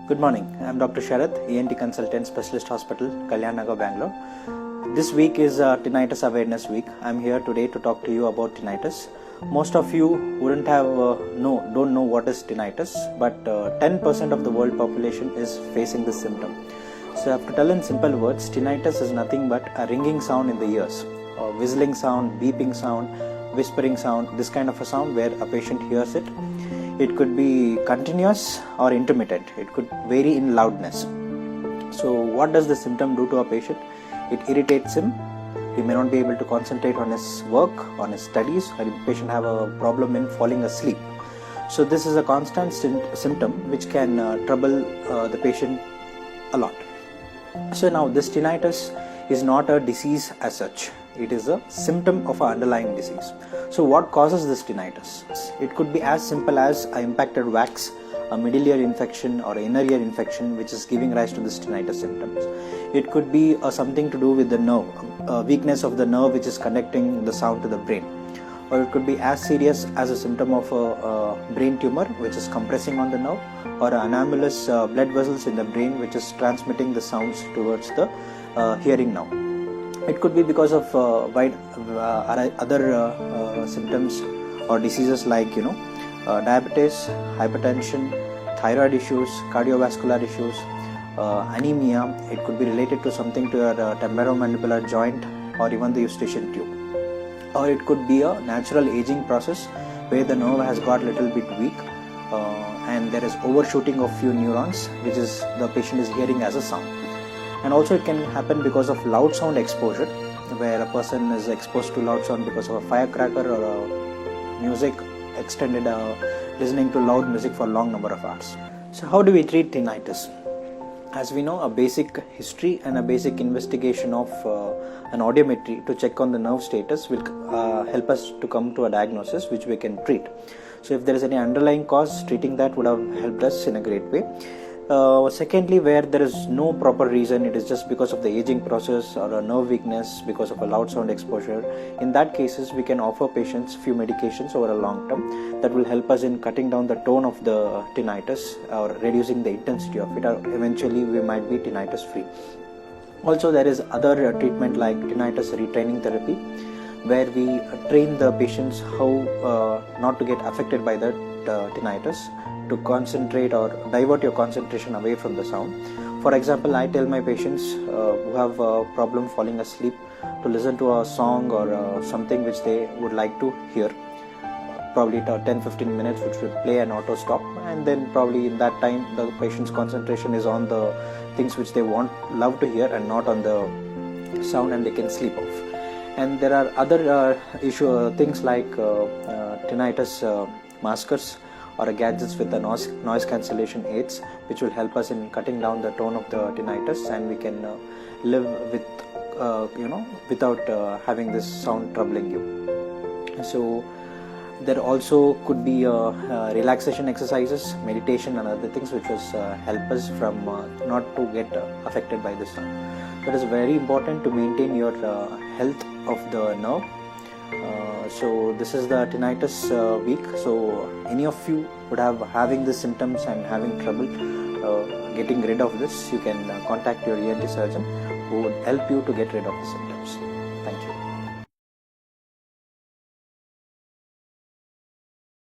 Good morning. I'm Dr. Sharath, ENT Consultant, Specialist Hospital, Kalyan Nagar, Bangalore. This week is Tinnitus Awareness Week. I'm here today to talk to you about tinnitus. Most of you wouldn't have don't know what is tinnitus, but 10% of the world population is facing this symptom. So I have to tell in simple words, tinnitus is nothing but a ringing sound in the ears, a whistling sound, beeping sound, whispering sound, this kind of a sound where a patient hears it. It could be continuous or intermittent. It could vary in loudness. So what does the symptom do to a patient? It irritates him. He may not be able to concentrate on his work, on his studies, or the patient have a problem in falling asleep. So this is a constant symptom which can trouble the patient a lot. So now this tinnitus is not a disease as such. It is a symptom of an underlying disease. So what causes this tinnitus? It could be as simple as an impacted wax, a middle ear infection or inner ear infection which is giving rise to this tinnitus symptoms. It could be something to do with the nerve, weakness of the nerve which is conducting the sound to the brain. Or it could be as serious as a symptom of a brain tumor which is compressing on the nerve, or anomalous blood vessels in the brain which is transmitting the sounds towards the hearing nerve. It could be because of other symptoms or diseases like diabetes, hypertension, thyroid issues, cardiovascular issues, anemia. It could be related to something to your temporomandibular joint or even the eustachian tube. Or it could be a natural aging process where the nerve has got a little bit weak and there is overshooting of few neurons which is the patient is hearing as a sound. And also it can happen because of loud sound exposure, where a person is exposed to loud sound because of a firecracker or a music extended listening to loud music for a long number of hours. So how do we treat tinnitus? As we know, a basic history and a basic investigation of an audiometry to check on the nerve status will help us to come to a diagnosis which we can treat. So if there is any underlying cause, treating that would have helped us in a great way. Secondly, where there is no proper reason, it is just because of the aging process or a nerve weakness because of a loud sound exposure. In that cases, we can offer patients few medications over a long term that will help us in cutting down the tone of the tinnitus or reducing the intensity of it, or eventually we might be tinnitus free. Also, there is other treatment like tinnitus retraining therapy, where we train the patients how not to get affected by the tinnitus, to concentrate or divert your concentration away from the sound. For example, I tell my patients who have a problem falling asleep to listen to a song or something which they would like to hear, probably 10-15 minutes, which will play an auto stop, and then probably in that time the patient's concentration is on the things which they love to hear and not on the sound, and they can sleep off. And there are other things like tinnitus maskers or gadgets with the noise cancellation aids, which will help us in cutting down the tone of the tinnitus, and we can live with without having this sound troubling you. So there also could be relaxation exercises, meditation and other things which will help us from not to get affected by this sound. So it is very important to maintain your health of the nerve. So this is the tinnitus week. So any of you would having the symptoms and having trouble getting rid of this, you can contact your ENT surgeon who would help you to get rid of the symptoms.